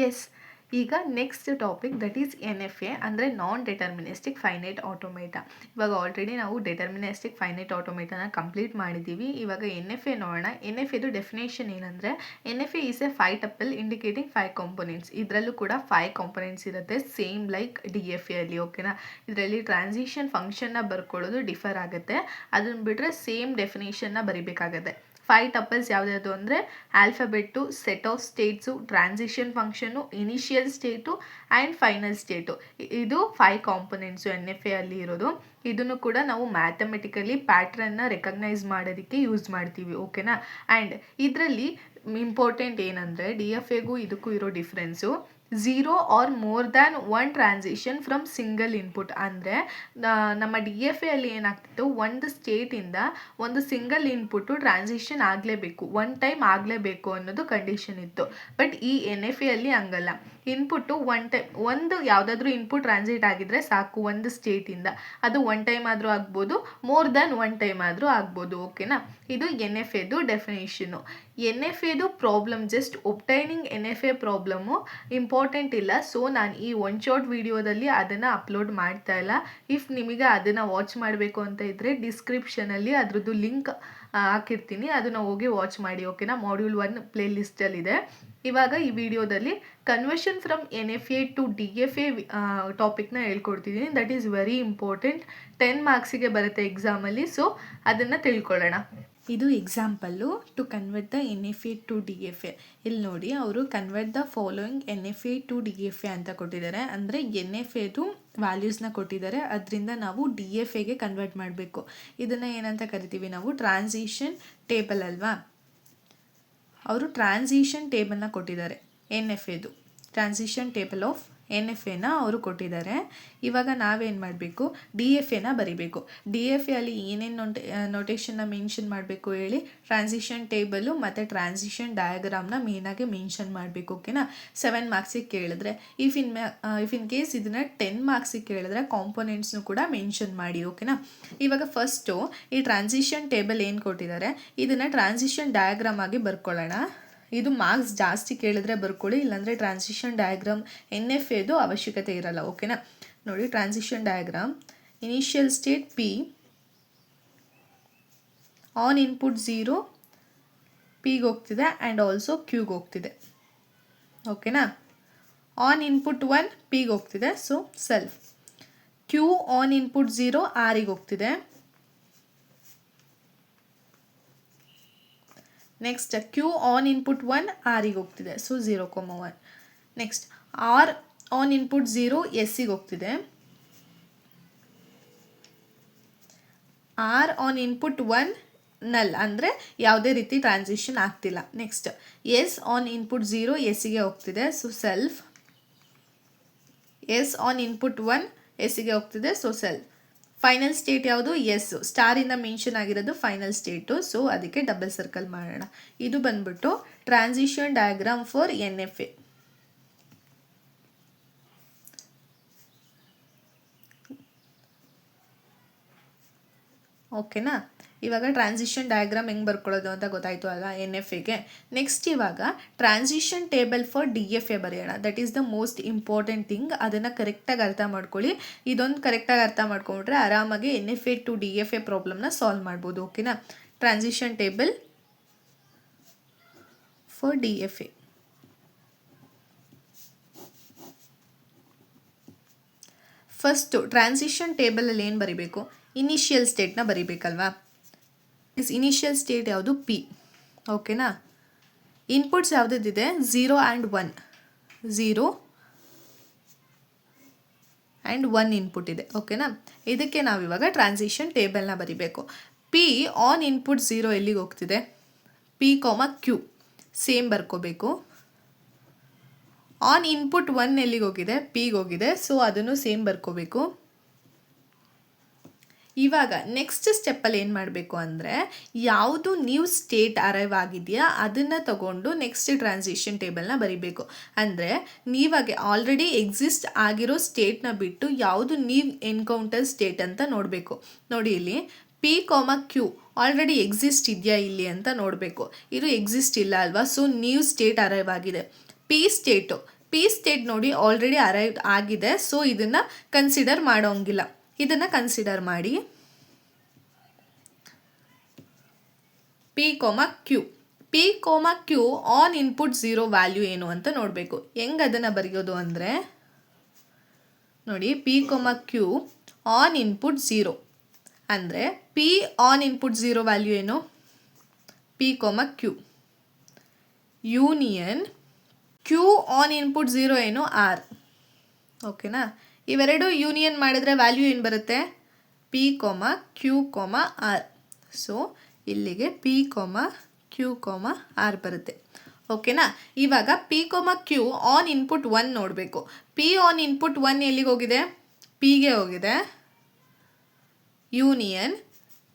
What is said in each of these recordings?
S. ಈಗ next topic that is NFA ಅಂದರೆ ನಾನ್ deterministic finite ಆಟೋಮೇಟ. ಇವಾಗ ಆಲ್ರೆಡಿ ನಾವು ಡಿಟರ್ಮಿನಿಸ್ಟಿಕ್ ಫೈನೈಟ್ ಆಟೋಮೇಟನ ಕಂಪ್ಲೀಟ್ ಮಾಡಿದ್ದೀವಿ. ಇವಾಗ NFA ನೋಡೋಣ. NFAದು ಡೆಫಿನೇಷನ್ ಏನಂದರೆ NFA is A 5 tuple indicating 5 components. ಇದರಲ್ಲೂ ಕೂಡ 5 ಕಾಂಪೊನೆಂಟ್ಸ್ ಇರುತ್ತೆ, ಸೇಮ್ ಲೈಕ್ DFA ಅಲ್ಲಿ. ಓಕೆನಾ? ಇದರಲ್ಲಿ ಟ್ರಾನ್ಸಿಷನ್ ಫಂಕ್ಷನ್ನ ಬರ್ಕೊಳ್ಳೋದು ಡಿಫರ್ ಆಗುತ್ತೆ. ಅದನ್ನು ಬಿಟ್ಟರೆ ಸೇಮ್ ಡೆಫಿನೇಷನ್ನ ಬರಿಬೇಕಾಗತ್ತೆ. 5 ಟಪಲ್ಸ್ ಯಾವುದ್ಯಾವುದು ಅಂದರೆ alphabet, set of states, transition function, initial state and final state. ಇದು 5 ಕಾಂಪೊನೆಂಟ್ಸು NFA ಅಲ್ಲಿ ಇರೋದು. ಇದನ್ನು ಕೂಡ ನಾವು ಮ್ಯಾಥಮೆಟಿಕಲಿ ಪ್ಯಾಟ್ರನ್ನ ರೆಕಗ್ನೈಸ್ ಮಾಡೋದಕ್ಕೆ ಯೂಸ್ ಮಾಡ್ತೀವಿ. ಓಕೆನಾ? ಆ್ಯಂಡ್ ಇದರಲ್ಲಿ ಇಂಪಾರ್ಟೆಂಟ್ ಏನಂದರೆ DFAಗೂ ಇದಕ್ಕೂ ಇರೋ difference 0 or more than 1 transition from single input. ಅಂದರೆ ನಮ್ಮ DFA ಅಲ್ಲಿ ಏನಾಗ್ತಿತ್ತು, ಒಂದು ಸ್ಟೇಟಿಂದ ಒಂದು ಸಿಂಗಲ್ ಇನ್ಪುಟ್ಟು ಟ್ರಾನ್ಸಿಷನ್ ಆಗಲೇಬೇಕು, ಒನ್ ಟೈಮ್ ಆಗಲೇಬೇಕು ಅನ್ನೋದು ಕಂಡೀಷನ್ ಇತ್ತು. ಬಟ್ ಈ NFA ಅಲ್ಲಿ ಹಂಗಲ್ಲ. ಇನ್ಪುಟ್ಟು ಒಂದು ಯಾವುದಾದ್ರೂ ಇನ್ಪುಟ್ ಟ್ರಾನ್ಸಿಟ್ ಆಗಿದ್ರೆ ಸಾಕು ಒಂದು ಸ್ಟೇಟಿಂದ. ಅದು ಒನ್ ಟೈಮ್ ಆದರೂ ಆಗ್ಬೋದು, ಮೋರ್ ದ್ಯಾನ್ ಒನ್ ಟೈಮ್ ಆದರೂ ಆಗ್ಬೋದು. ಓಕೆನಾ? ಇದು NFAದು ಡೆಫಿನೇಷನ್ನು. NFAದು problem, just obtaining NFA problem important ಇಲ್ಲ. ಸೊ ನಾನು ಈ ಒನ್ ಶಾರ್ಟ್ ವಿಡಿಯೋದಲ್ಲಿ ಅದನ್ನು ಅಪ್ಲೋಡ್ ಮಾಡ್ತಾ ಇಲ್ಲ. ಇಫ್ ನಿಮಗೆ ಅದನ್ನು ವಾಚ್ ಮಾಡಬೇಕು ಅಂತ ಇದ್ದರೆ ಡಿಸ್ಕ್ರಿಪ್ಷನಲ್ಲಿ ಅದ್ರದ್ದು ಲಿಂಕ್ ಹಾಕಿರ್ತೀನಿ, ಅದನ್ನು ಹೋಗಿ ವಾಚ್ ಮಾಡಿ. ಓಕೆನಾ? ಮಾಡ್ಯೂಲ್ 1 ಪ್ಲೇ ಲಿಸ್ಟಲ್ಲಿದೆ. ಇವಾಗ ಈ ವಿಡಿಯೋದಲ್ಲಿ conversion from NFA to DFA ಟಾಪಿಕ್ನ ಹೇಳ್ಕೊಡ್ತಿದ್ದೀನಿ. ದಟ್ ಈಸ್ ವೆರಿ ಇಂಪಾರ್ಟೆಂಟ್, 10 ಮಾರ್ಕ್ಸಿಗೆ ಬರುತ್ತೆ ಎಕ್ಸಾಮಲ್ಲಿ. ಸೊ ಅದನ್ನು ತಿಳ್ಕೊಳ್ಳೋಣ. ಇದು example to convert the NFA to DFA. ಇಲ್ಲಿ ನೋಡಿ, ಅವರು convert the following NFA to DFA ಅಂತ ಕೊಟ್ಟಿದ್ದಾರೆ. ಅಂದರೆ NFAದು ವ್ಯಾಲ್ಯೂಸ್ನ ಕೊಟ್ಟಿದ್ದಾರೆ, ಅದರಿಂದ ನಾವು DFAಗೆ ಕನ್ವರ್ಟ್ ಮಾಡಬೇಕು. ಇದನ್ನು ಏನಂತ ಕರಿತೀವಿ ನಾವು? ಟ್ರಾನ್ಸಿಷನ್ ಟೇಬಲ್ ಅಲ್ವಾ? ಅವರು ಟ್ರಾನ್ಸಿಷನ್ ಟೇಬಲ್ನ ಕೊಟ್ಟಿದ್ದಾರೆ. NFAದು ಟ್ರಾನ್ಸಿಷನ್ ಟೇಬಲ್ ಆಫ್ NFAನ ಅವರು ಕೊಟ್ಟಿದ್ದಾರೆ. ಇವಾಗ ನಾವೇನು ಮಾಡಬೇಕು? DFAನ ಬರಿಬೇಕು. DFA ಅಲ್ಲಿ ಏನೇನು ನೋಟೇಷನ್ನ ಮೆನ್ಷನ್ ಮಾಡಬೇಕು ಹೇಳಿ? ಟ್ರಾನ್ಸಿಷನ್ ಟೇಬಲು ಮತ್ತು ಟ್ರಾನ್ಸಿಷನ್ ಡಯಾಗ್ರಾಮ್ನ ಮೇನಾಗಿ ಮೆನ್ಷನ್ ಮಾಡಬೇಕು. ಓಕೆನಾ? 7 ಮಾರ್ಕ್ಸಿಗೆ ಕೇಳಿದ್ರೆ, ಇಫ್ ಇನ್ ಕೇಸ್ ಇದನ್ನು 10 ಮಾರ್ಕ್ಸಿಗೆ ಕೇಳಿದ್ರೆ ಕಾಂಪೊನೆಂಟ್ಸ್ನು ಕೂಡ ಮೆನ್ಷನ್ ಮಾಡಿ. ಓಕೆನಾ? ಇವಾಗ ಫಸ್ಟು ಈ ಟ್ರಾನ್ಸಿಷನ್ ಟೇಬಲ್ ಏನು ಕೊಟ್ಟಿದ್ದಾರೆ ಇದನ್ನು ಟ್ರಾನ್ಸಿಷನ್ ಡಯಾಗ್ರಾಮ್ ಆಗಿ ಬರ್ಕೊಳ್ಳೋಣ. ಇದು ಮಾರ್ಕ್ಸ್ ಜಾಸ್ತಿ ಕೇಳಿದ್ರೆ ಬರ್ಕೊಳ್ಳಿ, ಇಲ್ಲಾಂದರೆ ಟ್ರಾನ್ಸಿಷನ್ ಡಯಾಗ್ರಾಮ್ NFAದು ಅವಶ್ಯಕತೆ ಇರಲ್ಲ. ಓಕೆನಾ? ನೋಡಿ, transition diagram, initial state P, on input 0 Pಗೆ ಹೋಗ್ತಿದೆ ಆ್ಯಂಡ್ ಆಲ್ಸೋ Qಗೆ ಹೋಗ್ತಿದೆ. ಓಕೆನಾ? ಆನ್ ಇನ್ಪುಟ್ 1 Pಗೆ ಹೋಗ್ತಿದೆ, so self. Q on input 0 Rಗೆ ಹೋಗ್ತಿದೆ. ನೆಕ್ಸ್ಟ್ Q ಆನ್ ಇನ್ಪುಟ್ 1 Rಗೆ ಹೋಗ್ತಿದೆ, so 0,1. Next R on input 0 Sಗೆ ಹೋಗ್ತಿದೆ. R ಆನ್ ಇನ್ಪುಟ್ 1 ನಲ್, ಅಂದರೆ ಯಾವುದೇ ರೀತಿ ಟ್ರಾನ್ಸಿಷನ್ ಆಗ್ತಿಲ್ಲ. ನೆಕ್ಸ್ಟ್ S ಆನ್ ಇನ್ಪುಟ್ 0 Sಗೆ ಹೋಗ್ತಿದೆ, so self. S on input 1 Sಗೆ ಹೋಗ್ತಿದೆ, ಸೊ ಸೆಲ್ಫ್. ಫೈನಲ್ ಸ್ಟೇಟ್ ಯಾವುದು? ಎಸ್, ಸ್ಟಾರಿಂದ ಮೆನ್ಷನ್ ಆಗಿರೋದು ಫೈನಲ್ ಸ್ಟೇಟು. ಸೊ ಅದಕ್ಕೆ ಡಬಲ್ ಸರ್ಕಲ್ ಮಾಡೋಣ. ಇದು ಬಂದ್ಬಿಟ್ಟು ಟ್ರಾನ್ಸಿಷನ್ ಡಯಾಗ್ರಾಮ್ ಫಾರ್ NFA. ಓಕೆನಾ? ಇವಾಗ ಟ್ರಾನ್ಸಿಷನ್ ಡಯಾಗ್ರಾಮ್ ಹೆಂಗೆ ಬರ್ಕೊಳ್ಳೋದು ಅಂತ ಗೊತ್ತಾಯಿತು ಅಲ್ಲ NFAಗೆ. ನೆಕ್ಸ್ಟ್ ಇವಾಗ ಟ್ರಾನ್ಸಿಷನ್ ಟೇಬಲ್ ಫಾರ್ DFA ಬರೆಯೋಣ. That is the most important thing. ಅದನ್ನು ಕರೆಕ್ಟಾಗಿ ಅರ್ಥ ಮಾಡ್ಕೊಳ್ಳಿ. ಇದೊಂದು ಕರೆಕ್ಟಾಗಿ ಅರ್ಥ ಮಾಡ್ಕೊಂಡ್ರೆ ಆರಾಮಾಗಿ NFA ಟು DFA ಪ್ರಾಬ್ಲಮ್ನ ಸಾಲ್ವ್ ಮಾಡ್ಬೋದು. ಓಕೆನಾ? Transition table for DFA. First transition ಟೇಬಲಲ್ಲಿ ಏನು ಬರಿಬೇಕು? ಇನಿಷಿಯಲ್ ಸ್ಟೇಟ್ನ ಬರಿಬೇಕಲ್ವಾ? ಇನಿಷಿಯಲ್ ಸ್ಟೇಟ್ ಯಾವುದು? P. ಓಕೆನಾ? ಇನ್ಪುಟ್ಸ್ ಯಾವುದಿದೆ? 0 ಆ್ಯಂಡ್ 1. 0 ಆ್ಯಂಡ್ 1 ಇನ್ಪುಟ್ ಇದೆ. ಓಕೆನಾ? ಇದಕ್ಕೆ ನಾವಿವಾಗ ಟ್ರಾನ್ಸಿಷನ್ ಟೇಬಲ್ನ ಬರಿಬೇಕು. P ಆನ್ ಇನ್ಪುಟ್ 0 ಎಲ್ಲಿಗೆ ಹೋಗ್ತಿದೆ? P, Q ಸೇಮ್ ಬರ್ಕೋಬೇಕು. ಆನ್ ಇನ್ಪುಟ್ 1 ಎಲ್ಲಿಗೆ ಹೋಗಿದೆ? Pಗೆ ಹೋಗಿದೆ, ಸೊ ಅದನ್ನು ಸೇಮ್ ಬರ್ಕೋಬೇಕು. ಇವಾಗ ನೆಕ್ಸ್ಟ್ ಸ್ಟೆಪ್ಪಲ್ಲಿ ಏನು ಮಾಡಬೇಕು ಅಂದರೆ, ಯಾವುದು ನ್ಯೂ ಸ್ಟೇಟ್ ಅರೈವ್ ಆಗಿದೆಯಾ ಅದನ್ನು ತಗೊಂಡು ನೆಕ್ಸ್ಟ್ ಟ್ರಾನ್ಸಿಷನ್ ಟೇಬಲ್ನ ಬರಿಬೇಕು. ಅಂದರೆ ನೀವಾಗೆ ಆಲ್ರೆಡಿ ಎಕ್ಸಿಸ್ಟ್ ಆಗಿರೋ ಸ್ಟೇಟ್ನ ಬಿಟ್ಟು ಯಾವುದು ನ್ಯೂ ಎನ್ಕೌಂಟರ್ ಸ್ಟೇಟ್ ಅಂತ ನೋಡಬೇಕು. ನೋಡಿ, ಇಲ್ಲಿ P, Q ಆಲ್ರೆಡಿ ಎಕ್ಸಿಸ್ಟ್ ಇದೆಯಾ ಇಲ್ಲಿ ಅಂತ ನೋಡಬೇಕು. ಇದು ಎಕ್ಸಿಸ್ಟ್ ಇಲ್ಲ ಅಲ್ವಾ? ಸೊ ನ್ಯೂ ಸ್ಟೇಟ್ ಅರೈವ್ ಆಗಿದೆ. P ಪಿ ಸ್ಟೇಟ್ ನೋಡಿ ಆಲ್ರೆಡಿ ಅರೈವ್ ಆಗಿದೆ, ಸೊ ಇದನ್ನು ಕನ್ಸಿಡರ್ ಮಾಡೋಂಗಿಲ್ಲ. ಇದನ್ನು ಕನ್ಸಿಡರ್ ಮಾಡಿ. P Q, P Q on input 0 value ಏನು ಅಂತ ನೋಡಬೇಕು. ಹೆಂಗೆ ಅದನ್ನು ಬರೆಯೋದು ಅಂದರೆ ನೋಡಿ, ಪಿ ಕ್ಯೂ ಆನ್ ಇನ್ಪುಟ್ 0 ಅಂದರೆ ಪಿ ಆನ್ ಇನ್ಪುಟ್ 0 ವ್ಯಾಲ್ಯೂ ಏನು, P Q union Q on input 0 ಏನು, ಆರ್. ಓಕೆನಾ, ಇವೆರಡು ಯೂನಿಯನ್ ಮಾಡಿದ್ರೆ ವ್ಯಾಲ್ಯೂ ಏನು ಬರುತ್ತೆ, ಪಿ ಕ್ಯೂ ಆರ್. ಸೊ ಇಲ್ಲಿಗೆ ಪಿ ಕ್ಯೂ ಆರ್ ಬರುತ್ತೆ. ಓಕೆನಾ, ಇವಾಗ ಪಿ ಕ್ಯೂ ಆನ್ ಇನ್ಪುಟ್ 1 ನೋಡಬೇಕು. ಪಿ ಆನ್ ಇನ್ಪುಟ್ 1 ಎಲ್ಲಿಗೆ ಹೋಗಿದೆ, ಪಿಗೆ ಹೋಗಿದೆ. ಯೂನಿಯನ್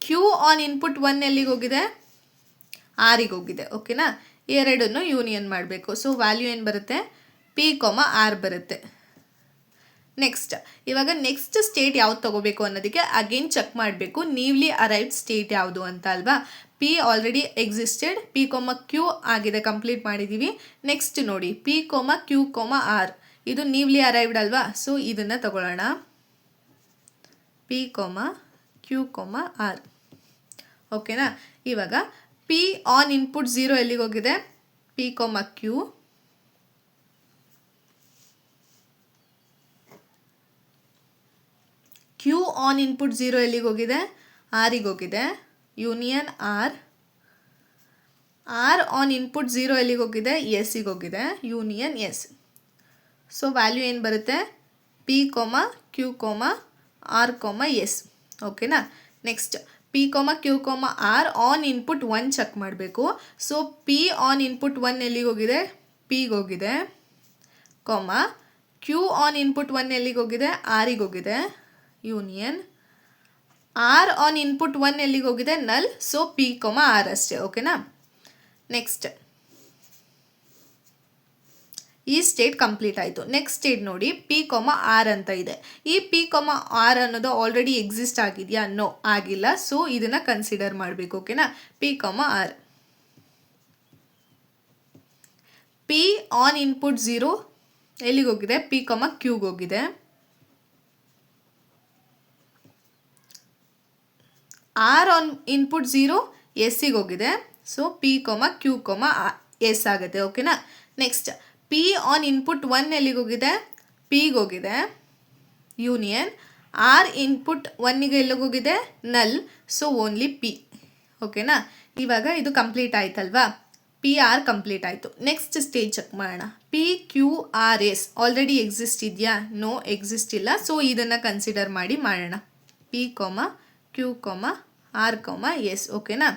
ಕ್ಯೂ ಆನ್ ಇನ್ಪುಟ್ 1 ಎಲ್ಲಿಗೆ ಹೋಗಿದೆ, ಆರಿಗೆ ಹೋಗಿದೆ. ಓಕೆನಾ, ಎರಡನ್ನು ಯೂನಿಯನ್ ಮಾಡಬೇಕು. ಸೊ ವ್ಯಾಲ್ಯೂ ಏನು ಬರುತ್ತೆ, ಪಿ ಆರ್ ಬರುತ್ತೆ. ನೆಕ್ಸ್ಟ್, ಇವಾಗ ನೆಕ್ಸ್ಟ್ ಸ್ಟೇಟ್ ಯಾವ್ದು ತಗೋಬೇಕು ಅನ್ನೋದಕ್ಕೆ ಅಗೇನ್ ಚೆಕ್ ಮಾಡಬೇಕು, ನ್ಯೂಲಿ ಅರೈವ್ಡ್ ಸ್ಟೇಟ್ ಯಾವುದು ಅಂತ ಅಲ್ವಾ. P already existed, P Q ಆಗಿದೆ, ಕಂಪ್ಲೀಟ್ ಮಾಡಿದ್ದೀವಿ. ನೆಕ್ಸ್ಟ್ ನೋಡಿ, ಪಿ ಕ್ಯೂ ಆರ್, ಇದು ನ್ಯೂಲಿ ಅರೈವ್ಡ್ ಅಲ್ವಾ. ಸೊ ಇದನ್ನು ತಗೊಳ್ಳೋಣ, ಪಿ ಕ್ಯೂ ಆರ್. ಓಕೆನಾ, ಇವಾಗ ಪಿ ಆನ್ ಇನ್ಪುಟ್ 0 ಎಲ್ಲಿಗೆ ಹೋಗಿದೆ, P Q Q on input 0 ಎಲ್ಲಿಗೆ ಹೋಗಿದೆ, ಆರಿಗೆ ಹೋಗಿದೆ. Union R, R on input 0 ಎಲ್ಲಿಗೆ ಹೋಗಿದೆ, ಎಸ್ಸಿಗೆ ಹೋಗಿದೆ. Union S. ಸೊ ವ್ಯಾಲ್ಯೂ ಏನು ಬರುತ್ತೆ, ಪಿ ಕ್ಯೂ ಆರ್ ಎಸ್. ಓಕೆನಾ, next P Q R on input 1 check ಮಾಡಬೇಕು. ಸೊ ಪಿ ಆನ್ ಇನ್ಪುಟ್ 1 ಎಲ್ಲಿಗೆ ಹೋಗಿದೆ, ಪಿಗೆ ಹೋಗಿದೆ. ಕ್ಯೂ ಆನ್ ಇನ್ಪುಟ್ 1 ಎಲ್ಲಿಗೆ ಹೋಗಿದೆ, ಆರಿಗೆ ಹೋಗಿದೆ. ಯೂನಿಯನ್ ಆರ್ ಆನ್ ಇನ್ಪುಟ್ 1 ಎಲ್ಲಿಗೆ ಹೋಗಿದೆ, ನಲ್. ಸೊ ಪಿ ಆರ್ ಅಷ್ಟೇ. ಓಕೆನಾ, ನೆಕ್ಸ್ಟ್ ಈ ಸ್ಟೇಟ್ ಕಂಪ್ಲೀಟ್ ಆಯಿತು. ನೆಕ್ಸ್ಟ್ ಸ್ಟೇಟ್ ನೋಡಿ, ಪಿ ಆರ್ ಅಂತ ಇದೆ. ಈ ಪಿ ಆರ್ ಅನ್ನೋದು ಆಲ್ರೆಡಿ ಎಕ್ಸಿಸ್ಟ್ ಆಗಿದೆಯಾ, ನೋ ಆಗಿಲ್ಲ. ಸೊ ಇದನ್ನು ಕನ್ಸಿಡರ್ ಮಾಡಬೇಕು. ಓಕೆನಾ, P R, P on input 0 ಎಲ್ಲಿಗೆ ಹೋಗಿದೆ, ಪಿ ಕ್ಯೂಗೆ ಹೋಗಿದೆ. ಆರ್ ಆನ್ ಇನ್ಪುಟ್ 0 ಎಸ್ಸಿಗೆ ಹೋಗಿದೆ. ಸೊ ಪಿ ಕ್ಯೂ ಎಸ್ ಆಗುತ್ತೆ. ಓಕೆನಾ, ನೆಕ್ಸ್ಟ್ ಪಿ ಆನ್ ಇನ್ಪುಟ್ 1 ಎಲ್ಲಿಗೆ ಹೋಗಿದೆ, ಪಿಗೆ ಹೋಗಿದೆ. ಯೂನಿಯನ್ ಆರ್ ಇನ್ಪುಟ್ 1ಗೆ ಎಲ್ಲಿಗೆ ಹೋಗಿದೆ, ನಲ್. So only P. ಓಕೆನಾ, ಇವಾಗ ಇದು ಕಂಪ್ಲೀಟ್ ಆಯ್ತಲ್ವಾ, ಪಿ ಆರ್ ಕಂಪ್ಲೀಟ್ ಆಯಿತು. ನೆಕ್ಸ್ಟ್ ಸ್ಟೇಜ್ ಚೆಕ್ ಮಾಡೋಣ. P Q R S already exist ಇದೆಯಾ, ನೋ ಎಕ್ಸಿಸ್ಟ್ ಇಲ್ಲ. ಸೊ ಇದನ್ನು ಕನ್ಸಿಡರ್ ಮಾಡಿ ಮಾಡೋಣ, ಪಿ ಕ್ಯೂ ಆರ್ ಎಸ್. ಓಕೆನಾ,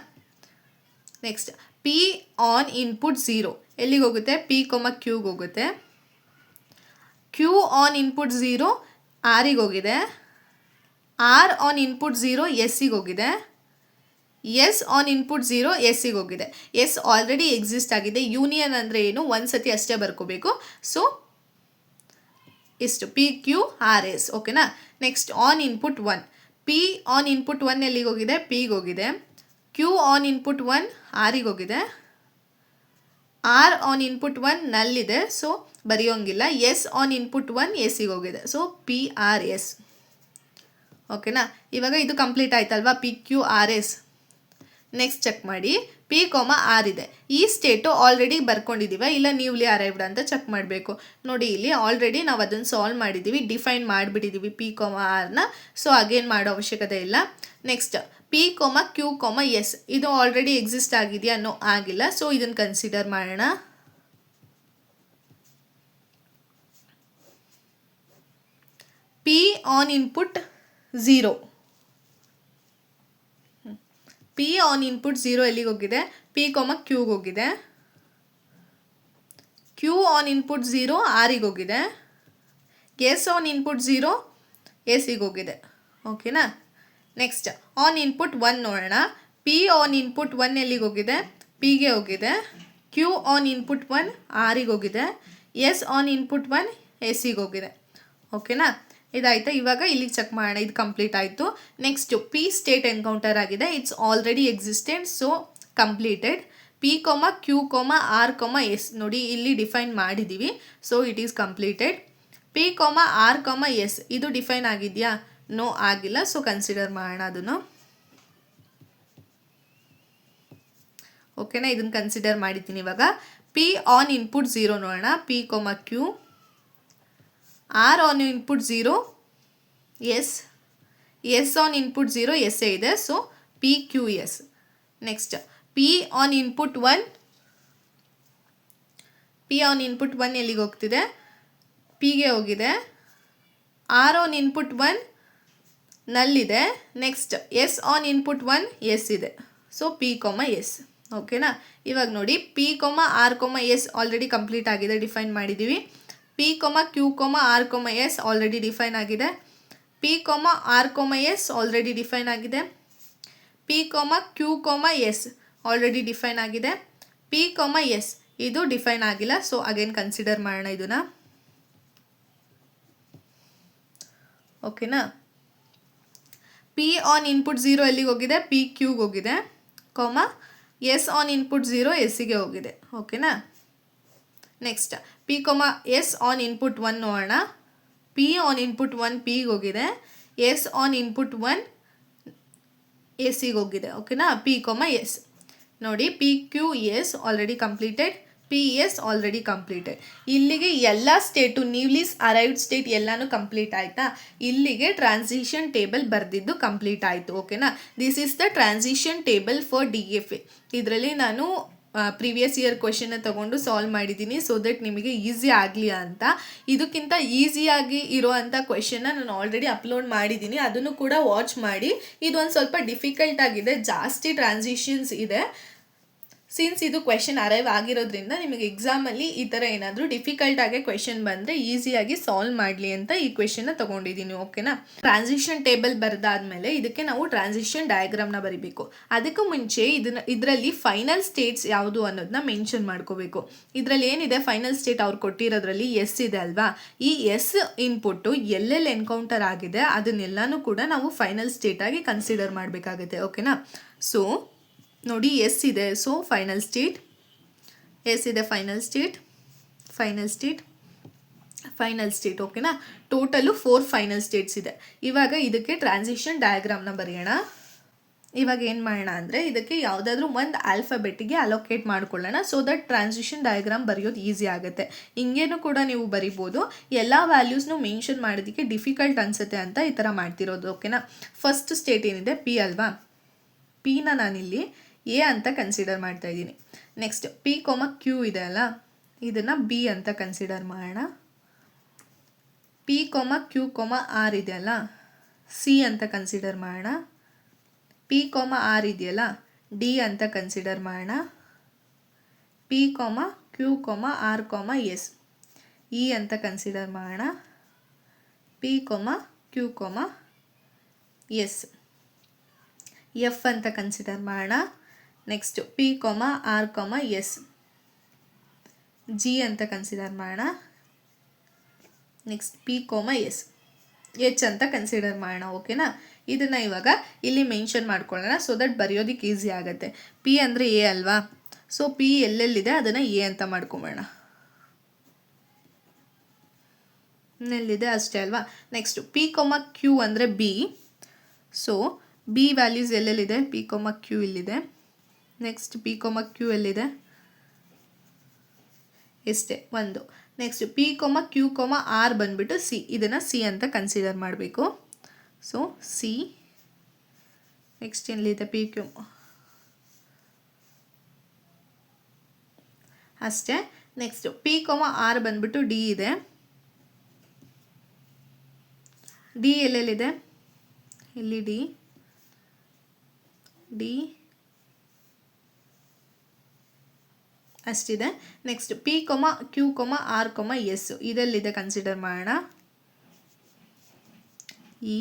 ನೆಕ್ಸ್ಟ್ ಪಿ ಆನ್ ಇನ್ಪುಟ್ 0 ಎಲ್ಲಿಗೆ ಹೋಗುತ್ತೆ, ಪಿ ಕ್ಯೂಗೆ ಹೋಗುತ್ತೆ. ಕ್ಯೂ ಆನ್ ಇನ್ಪುಟ್ 0 ಆರಿಗೆ ಹೋಗಿದೆ. ಆರ್ ಆನ್ ಇನ್ಪುಟ್ 0 ಎಸ್ಸಿಗೆ ಹೋಗಿದೆ. ಎಸ್ ಆನ್ ಇನ್ಪುಟ್ 0 ಎಸ್ಸಿಗೆ ಹೋಗಿದೆ. ಎಸ್ ಆಲ್ರೆಡಿ ಎಕ್ಸಿಸ್ಟ್ ಆಗಿದೆ. ಯೂನಿಯನ್ ಅಂದರೆ ಏನು, ಒಂದು ಸತಿ ಅಷ್ಟೇ ಬರ್ಕೋಬೇಕು. ಸೊ ಇಷ್ಟು ಪಿ ಕ್ಯೂ ಆರ್ ಎಸ್. ಓಕೆನಾ, next on input 1, P on input 1 ಎಲ್ಲಿಗೆ ಹೋಗಿದೆ, ಪಿಗೆ ಹೋಗಿದೆ. ಕ್ಯೂ ಆನ್ ಇನ್ಪುಟ್ 1 ಆರಿಗೆ ಹೋಗಿದೆ. ಆರ್ ಆನ್ ಇನ್ಪುಟ್ 1 ನಲ್ಲಿದೆ. ಸೊ ಬರೆಯೋಂಗಿಲ್ಲ. ಎಸ್ ಆನ್ ಇನ್ಪುಟ್ 1 ಎಸ್ಸಿಗೆ ಹೋಗಿದೆ. So P R S. ಓಕೆನಾ, ಇವಾಗ ಇದು ಕಂಪ್ಲೀಟ್ ಆಯ್ತಲ್ವಾ, P Q R S. Next check ಮಾಡಿ, ಪಿ ಆರ್ ಇದೆ. ಈ ಸ್ಟೇಟು ಆಲ್ರೆಡಿ ಬರ್ಕೊಂಡಿದ್ದೀವ ಇಲ್ಲ ನ್ಯೂಲಿ ಅರೈವ್ಡ್ ಅಂತ ಚೆಕ್ ಮಾಡಬೇಕು. ನೋಡಿ, ಇಲ್ಲಿ ಆಲ್ರೆಡಿ ನಾವು ಅದನ್ನು ಸಾಲ್ವ್ ಮಾಡಿದ್ದೀವಿ, ಡಿಫೈನ್ ಮಾಡಿಬಿಟ್ಟಿದ್ದೀವಿ ಪಿ ಆರ್ನ. ಸೊ ಅಗೇನ್ ಮಾಡೋ ಅವಶ್ಯಕತೆ ಇಲ್ಲ. ನೆಕ್ಸ್ಟ್ ಪಿ ಕ್ಯೂ ಎಸ್, ಇದು ಆಲ್ರೆಡಿ ಎಕ್ಸಿಸ್ಟ್ ಆಗಿದೆಯಾ, ನೋ ಆಗಿಲ್ಲ. ಸೊ ಇದನ್ನು ಕನ್ಸಿಡರ್ ಮಾಡೋಣ. P on input 0, P on input 0 ಎಲ್ಲಿಗೆ ಹೋಗಿದೆ, ಪಿ ಕ್ಯೂಗೆ ಹೋಗಿದೆ. ಕ್ಯೂ ಆನ್ ಇನ್ಪುಟ್ 0 ಆರಿಗೆ ಹೋಗಿದೆ. ಎಸ್ ಆನ್ ಇನ್ಪುಟ್ 0 ಎಸ್ಸಿಗೆ ಹೋಗಿದೆ. ಓಕೆನಾ, ನೆಕ್ಸ್ಟ್ ಆನ್ ಇನ್ಪುಟ್ 1 ನೋಡೋಣ. ಪಿ ಆನ್ ಇನ್ಪುಟ್ 1 ಎಲ್ಲಿಗೆ ಹೋಗಿದೆ, ಪಿಗೆ ಹೋಗಿದೆ. ಕ್ಯೂ ಆನ್ ಇನ್ಪುಟ್ 1 ಆರಿಗೆ ಹೋಗಿದೆ. ಎಸ್ ಆನ್ ಇನ್ಪುಟ್ 1 ಎಸ್ಸಿಗೆ ಹೋಗಿದೆ. ಓಕೆನಾ, ಇದಾಯ್ತಾ. ಇವಾಗ ಇಲ್ಲಿಗೆ ಚೆಕ್ ಮಾಡೋಣ, ಇದು ಕಂಪ್ಲೀಟ್ ಆಯಿತು. ನೆಕ್ಸ್ಟು ಪಿ ಸ್ಟೇಟ್ ಎನ್ಕೌಂಟರ್ ಆಗಿದೆ, it's already existed. So completed. P comma Q comma R comma S ನೋಡಿ ಇಲ್ಲಿ ಡಿಫೈನ್ ಮಾಡಿದ್ದೀವಿ. So it is completed. P comma R comma S ಇದು ಡಿಫೈನ್ ಆಗಿದೆಯಾ? ನೋ ಆಗಿಲ್ಲ. ಸೊ ಕನ್ಸಿಡರ್ ಮಾಡೋಣ ಅದನ್ನು. ಓಕೆನಾ, ಇದನ್ನು ಕನ್ಸಿಡರ್ ಮಾಡಿದ್ದೀನಿ. ಇವಾಗ ಪಿ ಆನ್ ಇನ್ಪುಟ್ 0 ನೋಡೋಣ. P comma Q, R on input 0 S, S on input 0 S ಇದೆ. So P Q S. Next P on input 1, P on input 1 ಎಲ್ಲಿಗೆ ಹೋಗ್ತಿದೆ? ಪಿಗೆ ಹೋಗಿದೆ. ಆರ್ ಆನ್ ಇನ್ಪುಟ್ 1 ನಲ್ಲಿದೆ. Next S on input 1 S ಇದೆ. So P comma S. ಓಕೆನಾ, ಇವಾಗ ನೋಡಿ P comma R comma S already complete ಆಗಿದೆ, ಡಿಫೈನ್ ಮಾಡಿದ್ದೀವಿ. P comma Q comma R comma S already define ಆಗಿದೆ. P comma R comma S already define ಆಗಿದೆ. P comma Q comma S already define ಆಗಿದೆ. P comma S ಇದು define ಆಗಿಲ್ಲ. So again consider ಮಾಡೋಣ ಇದನ್ನ. ಓಕೆನಾ, P on input 0 ಎಲ್ಲಿಗೆ ಹೋಗಿದೆ? ಪಿ ಕ್ಯೂಗೆ ಹೋಗಿದೆ. ಕೊಮ ಎಸ್ ಆನ್ ಇನ್ಪುಟ್ 0 ಎಸ್ಸಿಗೆ ಹೋಗಿದೆ. ಓಕೆನಾ, next P comma S on input 1 ನೋಡೋಣ. ಪಿ ಆನ್ ಇನ್ಪುಟ್ 1 ಪಿಗೆ ಹೋಗಿದೆ. ಎಸ್ ಆನ್ ಇನ್ಪುಟ್ 1 ಎಸ್ಸಿಗೆ ಹೋಗಿದೆ. ಓಕೆನಾ, ಪಿ ಕೊಮ ಎಸ್. ನೋಡಿ P Q S already completed, P S already completed. ಇಲ್ಲಿಗೆ ಎಲ್ಲ ಸ್ಟೇಟು ನ್ಯೂಲಿ ಅರೈವ್ಡ್ ಸ್ಟೇಟ್ ಎಲ್ಲನೂ ಕಂಪ್ಲೀಟ್ ಆಯಿತಾ? ಇಲ್ಲಿಗೆ ಟ್ರಾನ್ಸಿಷನ್ ಟೇಬಲ್ ಬರೆದಿದ್ದು ಕಂಪ್ಲೀಟ್ ಆಯಿತು. ಓಕೆನಾ, this is the transition table for DFA. ಇದರಲ್ಲಿ ನಾನು ಪ್ರೀವಿಯಸ್ ಇಯರ್ ಕ್ವೆಶನ್ನ ತೊಗೊಂಡು ಸಾಲ್ವ್ ಮಾಡಿದ್ದೀನಿ, ಸೊ ದಟ್ ನಿಮಗೆ ಈಸಿ ಆಗಲಿ ಅಂತ. ಇದಕ್ಕಿಂತ ಈಸಿಯಾಗಿ ಇರೋವಂಥ ಕ್ವೆಶನ್ನ ನಾನು ಆಲ್ರೆಡಿ ಅಪ್ಲೋಡ್ ಮಾಡಿದ್ದೀನಿ, ಅದನ್ನು ಕೂಡ ವಾಚ್ ಮಾಡಿ. ಇದೊಂದು ಸ್ವಲ್ಪ ಡಿಫಿಕಲ್ಟ್ ಆಗಿದೆ, ಜಾಸ್ತಿ ಟ್ರಾನ್ಸಿಷನ್ಸ್ ಇದೆ. ಸಿನ್ಸ್ ಇದು ಕ್ವೆಶನ್ ಅರೈವ್ ಆಗಿರೋದ್ರಿಂದ ನಿಮಗೆ ಎಕ್ಸಾಮಲ್ಲಿ ಈ ಥರ ಏನಾದರೂ ಡಿಫಿಕಲ್ಟಾಗಿ ಕ್ವೆಶನ್ ಬಂದರೆ ಈಸಿಯಾಗಿ ಸಾಲ್ವ್ ಮಾಡಲಿ ಅಂತ ಈ ಕ್ವೆಶನ್ನ ತೊಗೊಂಡಿದ್ದೀನಿ. ಓಕೆನಾ, ಟ್ರಾನ್ಸಿಷನ್ ಟೇಬಲ್ ಬರೆದಾದ್ಮೇಲೆ ಇದಕ್ಕೆ ನಾವು ಟ್ರಾನ್ಸಿಷನ್ ಡಯಾಗ್ರಾಮ್ನ ಬರಿಬೇಕು. ಅದಕ್ಕೂ ಮುಂಚೆ ಇದರಲ್ಲಿ ಫೈನಲ್ ಸ್ಟೇಟ್ಸ್ ಯಾವುದು ಅನ್ನೋದನ್ನ ಮೆನ್ಷನ್ ಮಾಡ್ಕೋಬೇಕು. ಇದರಲ್ಲಿ ಏನಿದೆ ಫೈನಲ್ ಸ್ಟೇಟ್ ಅವ್ರು ಕೊಟ್ಟಿರೋದ್ರಲ್ಲಿ ಎಸ್ ಇದೆ ಅಲ್ವಾ? ಈ ಎಸ್ ಇನ್ಪುಟ್ಟು ಎಲ್ಲೆಲ್ಲಿ ಎನ್ಕೌಂಟರ್ ಆಗಿದೆ ಅದನ್ನೆಲ್ಲನೂ ಕೂಡ ನಾವು ಫೈನಲ್ ಸ್ಟೇಟಾಗಿ ಕನ್ಸಿಡರ್ ಮಾಡಬೇಕಾಗುತ್ತೆ. ಓಕೆನಾ, ಸೊ ನೋಡಿ ಎಸ್ ಇದೆ, ಸೊ ಫೈನಲ್ ಸ್ಟೇಟ್. ಎಸ್ ಇದೆ final state, final state, final state. ಓಕೆನಾ, ಟೋಟಲು 4 ಫೈನಲ್ ಸ್ಟೇಟ್ಸ್ ಇದೆ. ಇವಾಗ ಇದಕ್ಕೆ ಟ್ರಾನ್ಸಿಷನ್ ಡಯಾಗ್ರಾಮ್ನ ಬರೆಯೋಣ. ಇವಾಗ ಏನು ಮಾಡೋಣ ಅಂದರೆ ಇದಕ್ಕೆ ಯಾವುದಾದ್ರೂ ಒಂದು ಆಲ್ಫಾಬೆಟ್ಟಿಗೆ ಅಲೋಕೇಟ್ ಮಾಡ್ಕೊಳ್ಳೋಣ, ಸೊ ದಟ್ ಟ್ರಾನ್ಸಿಷನ್ ಡಯಾಗ್ರಾಮ್ ಬರೆಯೋದು ಈಸಿ ಆಗುತ್ತೆ. ಹಿಂಗೇನು ಕೂಡ ನೀವು ಬರಿಬೋದು. ಎಲ್ಲ ವ್ಯಾಲ್ಯೂಸ್ನು ಮೆನ್ಷನ್ ಮಾಡೋದಕ್ಕೆ ಡಿಫಿಕಲ್ಟ್ ಅನಿಸುತ್ತೆ ಅಂತ ಈ ಥರ ಮಾಡ್ತಿರೋದು. ಓಕೆನಾ, ಫಸ್ಟ್ ಸ್ಟೇಟ್ ಏನಿದೆ ಪಿ ಅಲ್ವಾ? ಪಿನ ನಾನಿಲ್ಲಿ ಎ ಅಂತ ಕನ್ಸಿಡರ್ ಮಾಡ್ತಾ ಇದ್ದೀನಿ. ನೆಕ್ಸ್ಟ್ ಪಿ ಕೊಮ ಕ್ಯೂ ಇದೆ ಅಲ್ಲ, ಇದನ್ನು ಬಿ ಅಂತ ಕನ್ಸಿಡರ್ ಮಾಡೋಣ. P comma Q comma R ಇದೆಯಲ್ಲ, ಸಿ ಅಂತ ಕನ್ಸಿಡರ್ ಮಾಡೋಣ. ಪಿ ಕೊಮ ಆರ್ ಇದೆಯಲ್ಲ, ಡಿ ಅಂತ ಕನ್ಸಿಡರ್ ಮಾಡೋಣ. P comma Q comma R comma S, E ಅಂತ ಕನ್ಸಿಡರ್ ಮಾಡೋಣ. P comma Q comma S, F ಅಂತ ಕನ್ಸಿಡರ್ ಮಾಡೋಣ. Next P comma R comma S, G ಅಂತ ಕನ್ಸಿಡರ್ ಮಾಡೋಣ. Next P comma S, H ಅಂತ consider ಮಾಡೋಣ. ಓಕೆನಾ, ಇದನ್ನು ಇವಾಗ ಇಲ್ಲಿ ಮೆನ್ಷನ್ ಮಾಡ್ಕೊಳ್ಳೋಣ, ಸೊ ದಟ್ ಬರೆಯೋದಕ್ಕೆ ಈಸಿ ಆಗುತ್ತೆ. ಪಿ ಅಂದರೆ ಎ ಅಲ್ವಾ? ಸೊ ಪಿ ಎಲ್ಲೆಲ್ಲಿದೆ ಅದನ್ನು ಎ ಅಂತ ಮಾಡ್ಕೊಂಬೋಣ. ಇನ್ನೆಲ್ಲಿದೆ ಅಷ್ಟೇ ಅಲ್ವಾ? ನೆಕ್ಸ್ಟ್ ಪಿ ಕೊಮ ಕ್ಯೂ ಅಂದರೆ ಬಿ. ಸೊ ಬಿ ವ್ಯಾಲ್ಯೂಸ್ ಎಲ್ಲೆಲ್ಲಿದೆ? ಪಿ ಕೊಮ ಕ್ಯೂ ಇಲ್ಲಿದೆ. ನೆಕ್ಸ್ಟ್ ಪಿ ಕೊಮ ಕ್ಯೂ ಎಲ್ಲಿದೆ? ಇಷ್ಟೇ ಒಂದು. Next P comma Q comma R ಬಂದುಬಿಟ್ಟು ಸಿ, ಇದನ್ನು ಸಿ ಅಂತ ಕನ್ಸಿಡರ್ ಮಾಡಬೇಕು. So C. ನೆಕ್ಸ್ಟ್ ಎಲ್ಲಿದೆ? ಪಿ ಕ್ಯೂ ಅಷ್ಟೇ. ನೆಕ್ಸ್ಟ್ ಪಿ ಕೊಮ ಆರ್ ಬಂದುಬಿಟ್ಟು ಡಿ ಇದೆ. ಡಿ ಎಲ್ಲೆಲ್ಲಿದೆ? ಇಲ್ಲಿ ಡಿ, ಡಿ ಅಷ್ಟಿದೆ. Next P comma Q comma R comma S ಇದೆಲ್ಲಿದೆ ಕನ್ಸಿಡರ್ ಮಾಡೋಣ. ಇ,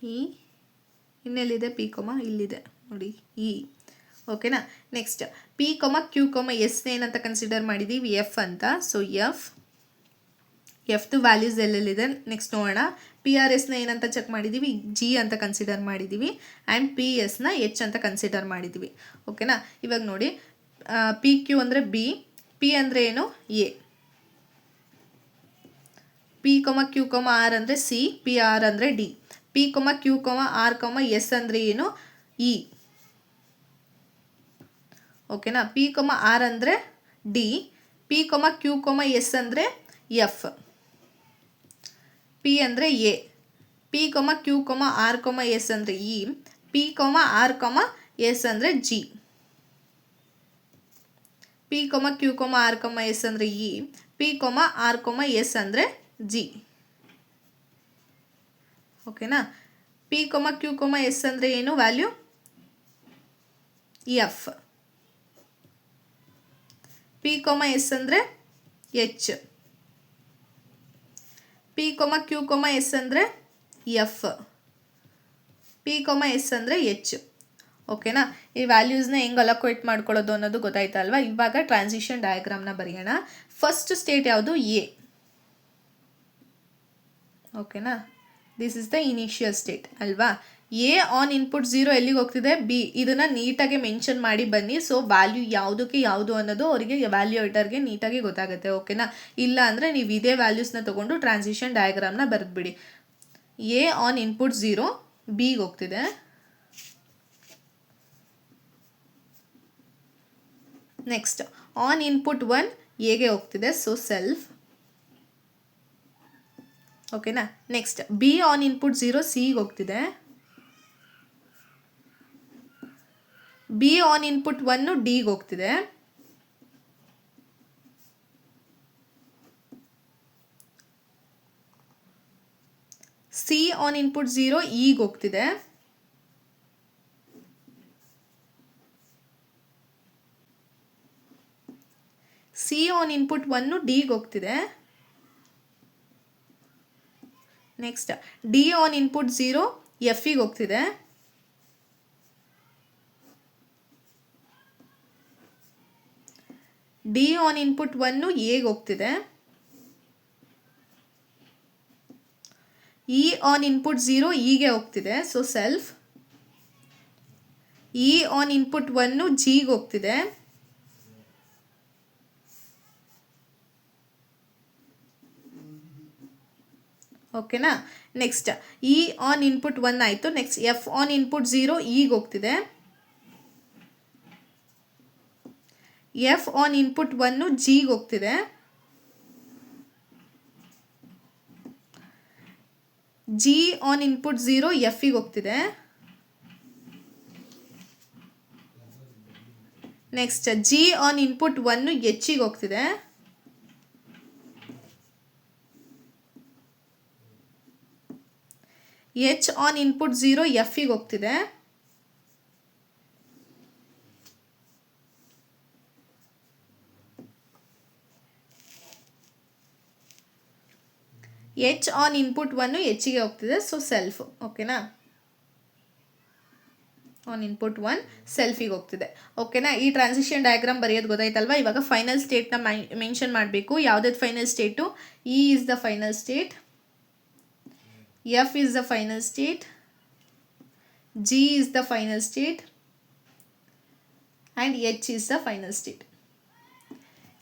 ಇ ಇನ್ನೆಲ್ಲಿದೆ? ಪಿ ಕೊಮ ಇಲ್ಲಿದೆ ನೋಡಿ, ಇ. ಓಕೆನಾ, next P comma Q comma S ಏನಂತ ಕನ್ಸಿಡರ್ ಮಾಡಿದ್ದೀವಿ? ಎಫ್ ಅಂತ. ಸೊ ಎಫ್, ಎಫ್ದು ವ್ಯಾಲ್ಯೂಸ್ ಎಲ್ಲೆಲ್ಲಿದೆ ನೆಕ್ಸ್ಟ್ ನೋಡೋಣ. ಪಿ ಆರ್ ಎಸ್ನ ಏನಂತ ಚೆಕ್ ಮಾಡಿದ್ದೀವಿ, ಜಿ ಅಂತ ಕನ್ಸಿಡರ್ ಮಾಡಿದ್ದೀವಿ. ಆ್ಯಂಡ್ ಪಿ ಎಸ್ನ ಎಚ್ ಅಂತ ಕನ್ಸಿಡರ್ ಮಾಡಿದ್ದೀವಿ. ಓಕೆನಾ. ಇವಾಗ ನೋಡಿ, ಪಿ ಕ್ಯೂ ಅಂದರೆ ಬಿ, ಪಿ ಅಂದರೆ ಏನು, ಎ, ಪಿ ಕ್ಯೂ ಆರ್ ಅಂದರೆ ಸಿ, ಪಿ ಆರ್ ಅಂದರೆ D, P Q R S ಅಂದರೆ ಏನು, ಇ. ಓಕೆನಾ. ಪಿ ಆರ್ ಅಂದರೆ ಡಿ, ಪಿ ಕ್ಯೂ ಎಸ್ ಅಂದರೆ ಎಫ್, ಪಿ ಅಂದರೆ A, P Q R S ಅಂದರೆ ಇ, ಪಿ ಆರ್ ಎಸ್ ಅಂದರೆ G, P Q R S ಅಂದರೆ ಇ, ಪಿ ಆರ್ ಎಸ್ ಅಂದರೆ ಜಿ. ಓಕೆನಾ. ಪಿ ಕ್ಯೂ ಎಸ್ ಅಂದರೆ ಏನು, ವ್ಯಾಲ್ಯೂ ಎಫ್, ಪಿ ಎಸ್ ಅಂದರೆ ಎಚ್, ಪಿ ಕ್ಯೂ ಎಸ್ ಅಂದರೆ ಎಫ್, ಪಿ ಎಸ್ ಅಂದರೆ ಎಚ್. ಓಕೆನಾ. ಈ ವ್ಯಾಲ್ಯೂಸ್ನ ಹೆಂಗೆ ಅಲೋಕೇಟ್ ಮಾಡ್ಕೊಳ್ಳೋದು ಅನ್ನೋದು ಗೊತ್ತಾಯ್ತಲ್ವಾ. ಇವಾಗ ಟ್ರಾನ್ಸಿಷನ್ ಡಯಾಗ್ರಾಮ್ನ ಬರೆಯೋಣ. ಫಸ್ಟ್ ಸ್ಟೇಟ್ ಯಾವುದು, ಎ. ಓಕೆನಾ. This is the initial state ಅಲ್ವಾ. ಎ ಆನ್ ಇನ್ಪುಟ್ 0 ಎಲ್ಲಿಗೆ ಹೋಗ್ತಿದೆ, ಬಿ. ಇದನ್ನು ನೀಟಾಗಿ ಮೆನ್ಷನ್ ಮಾಡಿ ಬನ್ನಿ. ಸೊ ವ್ಯಾಲ್ಯೂ ಯಾವುದಕ್ಕೆ ಯಾವುದು ಅನ್ನೋದು ಅವರಿಗೆ ವ್ಯಾಲ್ಯೂಯೇಟರ್ಗೆ ನೀಟಾಗಿ ಗೊತ್ತಾಗುತ್ತೆ. ಓಕೆನಾ. ಇಲ್ಲ ಅಂದರೆ ನೀವು ಇದೇ ವ್ಯಾಲ್ಯೂಸ್ನ ತೊಗೊಂಡು ಟ್ರಾನ್ಸಿಷನ್ ಡಯಾಗ್ರಾಮ್ನ ಬರೆದ್ಬಿಡಿ. ಎ ಆನ್ ಇನ್ಪುಟ್ 0 ಬಿಗೆ ಹೋಗ್ತಿದೆ, ನೆಕ್ಸ್ಟ್ ಆನ್ ಇನ್ಪುಟ್ 1 ಎಗೆ ಹೋಗ್ತಿದೆ, ಸೊ ಸೆಲ್ಫ್. ಓಕೆನಾ. ನೆಕ್ಸ್ಟ್ ಬಿ ಆನ್ ಇನ್ಪುಟ್ 0 ಸಿಗೆ ಹೋಗ್ತಿದೆ, ಬಿ ಆನ್ ಇನ್ಪುಟ್ 1 ಡಿಗೆ ಹೋಗ್ತಿದೆ, ಸಿ ಆನ್ ಇನ್ಪುಟ್ 0 ಇಗೆ ಹೋಗ್ತಿದೆ, ಸಿ ಆನ್ ಇನ್ಪುಟ್ 1 ಡಿಗೆ ಹೋಗ್ತಿದೆ, ನೆಕ್ಸ್ಟ್ ಡಿ ಆನ್ ಇನ್ಪುಟ್ 0 ಎಫ್ಗೆ ಹೋಗ್ತಿದೆ, ಡಿ ಆನ್ ಇನ್ಪುಟ್ 1 ಎಗೆ ಹೋಗ್ತಿದೆ, ಇ ಆನ್ ಇನ್ಪುಟ್ 0 ಇಗೆ ಹೋಗ್ತಿದೆ, so self. E on input 1 ಜಿಗೆ ಹೋಗ್ತಿದೆ, ಓಕೆನಾ. ನೆಕ್ಸ್ಟ್ ಇ ಆನ್ ಇನ್ಪುಟ್ 1 ಆಯಿತು. ನೆಕ್ಸ್ಟ್ ಎಫ್ ಆನ್ ಇನ್ಪುಟ್ 0 ಇಗೆ ಹೋಗ್ತಿದೆ, ಎಫ್ ಆನ್ ಇನ್ಪುಟ್ 1 ಜಿಗೆ ಹೋಗ್ತಿದೆ, ಜಿ ಆನ್ ಇನ್ಪುಟ್ 0 ಎಫ್ಗೆ ಹೋಗ್ತಿದೆ, ನೆಕ್ಸ್ಟ್ ಜಿ ಆನ್ ಇನ್ಪುಟ್ 1 ಎಚ್ಗೆ ಹೋಗ್ತಿದೆ, ಎಚ್ ಆನ್ ಇನ್ಪುಟ್ 0 ಎಫ್ಗೆ ಹೋಗ್ತಿದೆ, ಎಚ್ ಆನ್ ಇನ್ಪುಟ್ 1 ಎಚ್ಗೆ ಹೋಗ್ತಿದೆ, ಸೊ ಸೆಲ್ಫ್. ಓಕೆನಾ. ಆನ್ ಇನ್ಪುಟ್ 1 ಸೆಲ್ಫಿಗೆ ಹೋಗ್ತಿದೆ. ಓಕೆನಾ. ಈ ಟ್ರಾನ್ಸಿಷನ್ ಡಯಾಗ್ರಾಮ್ ಬರೆಯೋದು ಗೊತ್ತಾಯ್ತಲ್ವಾ. ಇವಾಗ ಫೈನಲ್ ಸ್ಟೇಟ್ನ ಮೆನ್ಷನ್ ಮಾಡಬೇಕು. ಯಾವುದಾದ್ರು final state, E is the final state, F is the final state, G is the final state and H is the final state.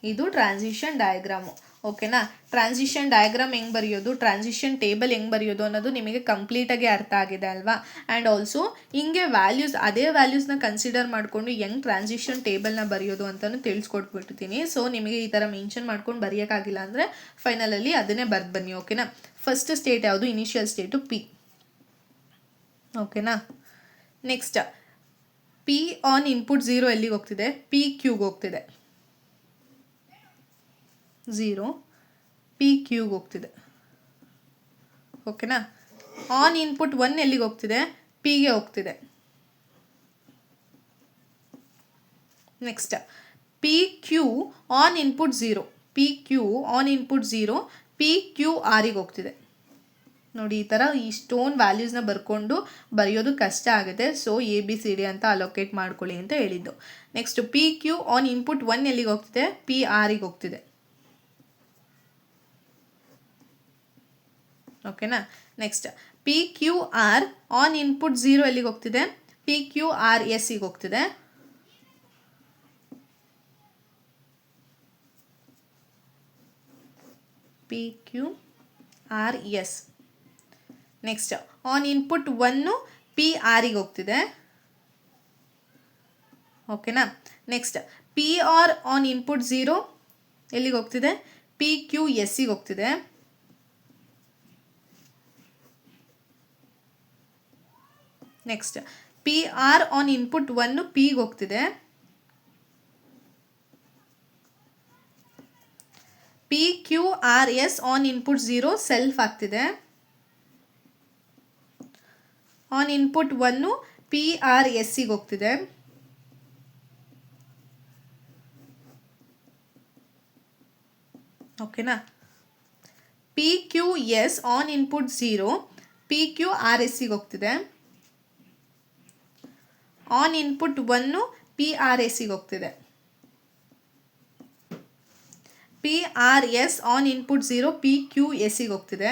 ಇದು transition diagram. ಓಕೆನಾ. Transition diagram ಹೆಂಗೆ ಬರೆಯೋದು, transition table ಹೆಂಗೆ ಬರೆಯೋದು ಅನ್ನೋದು ನಿಮಗೆ ಕಂಪ್ಲೀಟಾಗಿ ಅರ್ಥ ಆಗಿದೆ ಅಲ್ವಾ. ಆ್ಯಂಡ್ ಆಲ್ಸೋ ಹಿಂಗೆ ವ್ಯಾಲ್ಯೂಸ್, ಅದೇ ವ್ಯಾಲ್ಯೂಸ್ನ ಕನ್ಸಿಡರ್ ಮಾಡಿಕೊಂಡು ಹೆಂಗೆ ಟ್ರಾನ್ಸಿಷನ್ ಟೇಬಲ್ನ ಬರೆಯೋದು ಅಂತಲೂ ತಿಳಿಸ್ಕೊಟ್ಬಿಡ್ತೀನಿ. ಸೊ ನಿಮಗೆ ಈ ಥರ ಮೆನ್ಷನ್ ಮಾಡ್ಕೊಂಡು ಬರೆಯೋಕ್ಕಾಗಿಲ್ಲ ಅಂದರೆ ಫೈನಲಲ್ಲಿ ಅದನ್ನೇ ಬರೆದು ಬನ್ನಿ. ಓಕೆನಾ. ಫಸ್ಟ್ ಸ್ಟೇಟ್ ಯಾವುದು, ಇನಿಷಿಯಲ್ ಸ್ಟೇಟು ಪಿ. ಓಕೆನಾ. ನೆಕ್ಸ್ಟ್ ಪಿ ಆನ್ ಇನ್ಪುಟ್ 0 ಎಲ್ಲಿಗೆ ಹೋಗ್ತಿದೆ, ಪಿ ಕ್ಯೂಗೆ ಹೋಗ್ತಿದೆ, 0 ಪಿ ಕ್ಯೂಗೆ ಹೋಗ್ತಿದೆ. ಓಕೆನಾ. ಆನ್ ಇನ್ಪುಟ್ 1 ಎಲ್ಲಿಗೆ ಹೋಗ್ತಿದೆ, ಪಿಗೆ ಹೋಗ್ತಿದೆ. Next P Q on input 0, P Q on input 0 P Q ಆರಿಗೆ ಹೋಗ್ತಿದೆ. ನೋಡಿ, ಈ ಥರ ಈ ಸ್ಟೋನ್ ವ್ಯಾಲ್ಯೂಸ್ನ ಬರ್ಕೊಂಡು ಬರೆಯೋದು ಕಷ್ಟ ಆಗುತ್ತೆ. So A B C D ಅಂತ ಅಲೋಕೇಟ್ ಮಾಡ್ಕೊಳ್ಳಿ ಅಂತ ಹೇಳಿದ್ದು. Next P Q on input 1 ಎಲ್ಲಿಗೆ ಹೋಗ್ತಿದೆ, ಪಿ ಆರಿಗೆ ಹೋಗ್ತಿದೆ. ಓಕೆನಾ. Next P Q R on input 0 ಎಲ್ಲಿಗೆ ಹೋಗ್ತಿದೆ, ಪಿ ಕ್ಯೂ ಆರ್ ಎಸ್ಸಿಗೆ ಹೋಗ್ತಿದೆ. P Q R S. Next on input 1 P ಆರಿಗೆ ಹೋಗ್ತಿದೆ. ಓಕೆನಾ. Next P R on input 0 ಎಲ್ಲಿಗೆ ಹೋಗ್ತಿದೆ, ಪಿ ಕ್ಯೂ ಎಸ್ಸಿಗೆ ಹೋಗ್ತಿದೆ. Next P R on input 1 ಪಿಗೆ ಹೋಗ್ತಿದೆ. P Q R S on input 0 self ಆಗ್ತಿದೆ. ಆನ್ ಇನ್ಪುಟ್ 1 ಪಿ ಆರ್ ಎಸ್ಸಿಗೆ ಹೋಗ್ತಿದೆ. ಓಕೆನಾ. P Q S on input 0 P Q R ಎಸ್ಸಿಗೆ ಹೋಗ್ತಿದೆ. ಆನ್ ಇನ್ಪುಟ್ 1 ಪಿ ಆರ್ ಎಸ್ಸಿಗೆ ಹೋಗ್ತಿದೆ. P R S on input 0 P Q ಎಸ್ಸಿಗೆ ಹೋಗ್ತಿದೆ.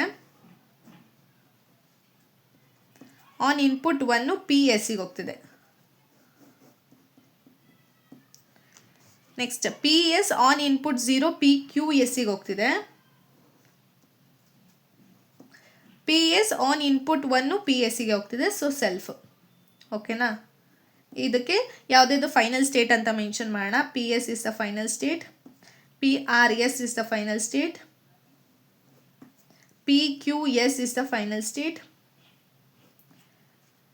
ಆನ್ ಇನ್ಪುಟ್ 1 ಪಿ ಎಸ್ಸಿಗೆ ಹೋಗ್ತಿದೆ. Next P S on input 0 P Q ಎಸ್ಸಿಗೆ ಹೋಗ್ತಿದೆ. P S on input 1 P ಎಸ್ಸಿಗೆ ಹೋಗ್ತಿದೆ. So self. ಓಕೆನಾ. ಇದಕ್ಕೆ ಯಾವುದಾದ್ರು ಫೈನಲ್ ಸ್ಟೇಟ್ ಅಂತ ಮೆನ್ಷನ್ ಮಾಡೋಣ. P S is the final state, P R S is the final state, P Q S is the final state,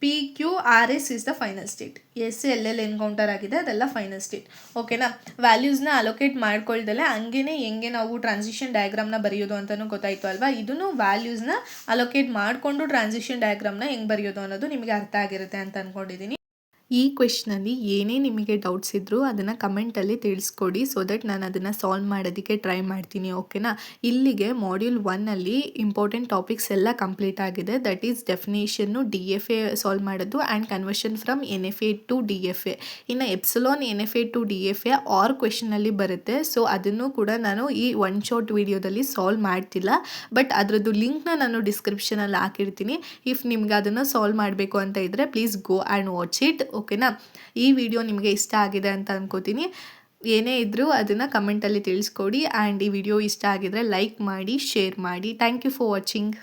P Q R S is the final state. S ಎಲ್ಲೆಲ್ಲಿ encounter ಆಗಿದೆ ಅದೆಲ್ಲ final state. ಓಕೆನಾ. ವ್ಯಾಲ್ಯೂಸ್ನ allocate ಮಾಡ್ಕೊಳ್ದಲೆ ಹಂಗೇನೆ ಹೆಂಗೆ ನಾವು transition ಡಯಾಗ್ರಾಮ್ನ ಬರೆಯೋದು ಅಂತಲೂ ಗೊತ್ತಾಯಿತು ಅಲ್ವಾ. ಇದನ್ನು ವ್ಯಾಲ್ಯೂಸ್ನ ಅಲೋಕೇಟ್ ಮಾಡಿಕೊಂಡು ಟ್ರಾನ್ಸಿಷನ್ ಡಯಾಗ್ರಾಮ್ನ ಹೆಂಗೆ ಬರೆಯೋದು ಅನ್ನೋದು ನಿಮಗೆ ಅರ್ಥ ಆಗಿರುತ್ತೆ ಅಂತ ಅಂದ್ಕೊಂಡಿದ್ದೀನಿ. ಈ ಕ್ವೆಶ್ಚನಲ್ಲಿ ಏನೇ ನಿಮಗೆ ಡೌಟ್ಸ್ ಇದ್ದರೂ ಅದನ್ನು ಕಮೆಂಟಲ್ಲಿ ತಿಳಿಸ್ಕೊಡಿ, ಸೊ ದಟ್ ನಾನು ಅದನ್ನು ಸಾಲ್ವ್ ಮಾಡೋದಕ್ಕೆ ಟ್ರೈ ಮಾಡ್ತೀನಿ. ಓಕೆನಾ. ಇಲ್ಲಿಗೆ ಮಾಡ್ಯೂಲ್ 1ಅಲ್ಲಿ ಇಂಪಾರ್ಟೆಂಟ್ ಟಾಪಿಕ್ಸ್ ಎಲ್ಲ ಕಂಪ್ಲೀಟ್ ಆಗಿದೆ. That is definition, D F A solve ಮಾಡೋದು and conversion from N F A to D F A. ಇನ್ನು epsilon N F A to D F A or ಕ್ವೆಶ್ಚನಲ್ಲಿ ಬರುತ್ತೆ. ಸೊ ಅದನ್ನು ಕೂಡ ನಾನು ಈ ಒನ್ ಶಾರ್ಟ್ ವಿಡಿಯೋದಲ್ಲಿ ಸಾಲ್ವ್ ಮಾಡ್ತಿಲ್ಲ, ಬಟ್ ಅದರದ್ದು ಲಿಂಕ್ನ ನಾನು ಡಿಸ್ಕ್ರಿಪ್ಷನಲ್ಲಿ ಹಾಕಿರ್ತೀನಿ. ಇಫ್ ನಿಮ್ಗೆ ಅದನ್ನು ಸಾಲ್ವ್ ಮಾಡಬೇಕು ಅಂತ ಇದ್ದರೆ please go and watch it. ಓಕೆನಾ. ಈ ವಿಡಿಯೋ ನಿಮಗೆ ಇಷ್ಟ ಆಗಿದೆ ಅಂತ ಅನ್ಕೋತೀನಿ. ಏನೇ ಇದ್ದರೂ ಅದನ್ನು ಕಮೆಂಟಲ್ಲಿ ತಿಳಿಸ್ಕೊಡಿ. ಆ್ಯಂಡ್ ಈ ವಿಡಿಯೋ ಇಷ್ಟ ಆಗಿದ್ರೆ ಲೈಕ್ ಮಾಡಿ, ಶೇರ್ ಮಾಡಿ. Thank you for watching.